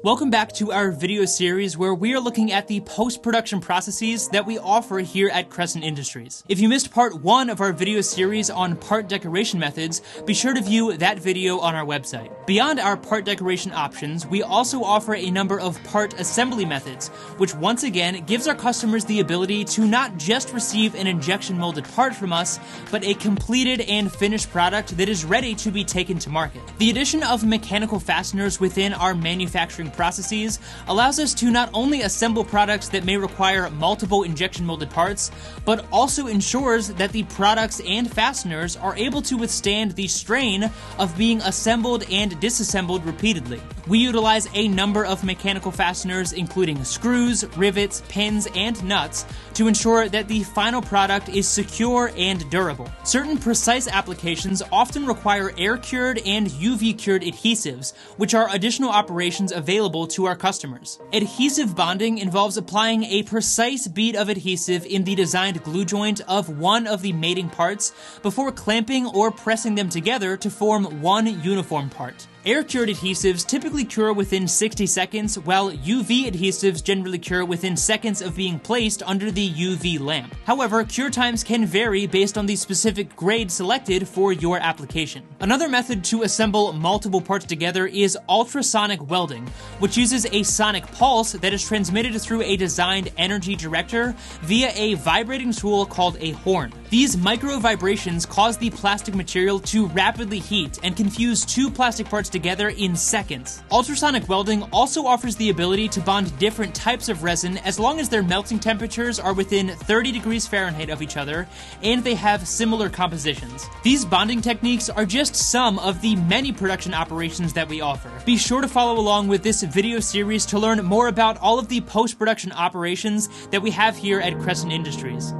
Welcome back to our video series where we are looking at the post-production processes that we offer here at Crescent Industries. If you missed part 1 of our video series on part decoration methods, be sure to view that video on our website. Beyond our part decoration options, we also offer a number of part assembly methods, which once again gives our customers the ability to not just receive an injection molded part from us, but a completed and finished product that is ready to be taken to market. The addition of mechanical fasteners within our manufacturing processes allows us to not only assemble products that may require multiple injection molded parts, but also ensures that the products and fasteners are able to withstand the strain of being assembled and disassembled repeatedly. We utilize a number of mechanical fasteners, including screws, rivets, pins, and nuts, to ensure that the final product is secure and durable. Certain precise applications often require air-cured and UV-cured adhesives, which are additional operations available to our customers. Adhesive bonding involves applying a precise bead of adhesive in the designed glue joint of one of the mating parts before clamping or pressing them together to form one uniform part. Air-cured adhesives typically cure within 60 seconds, while UV adhesives generally cure within seconds of being placed under the UV lamp. However, cure times can vary based on the specific grade selected for your application. Another method to assemble multiple parts together is ultrasonic welding, which uses a sonic pulse that is transmitted through a designed energy director via a vibrating tool called a horn. These micro vibrations cause the plastic material to rapidly heat and can fuse two plastic parts together in seconds. Ultrasonic welding also offers the ability to bond different types of resin as long as their melting temperatures are within 30 degrees Fahrenheit of each other and they have similar compositions. These bonding techniques are just some of the many production operations that we offer. Be sure to follow along with this video series to learn more about all of the post-production operations that we have here at Crescent Industries.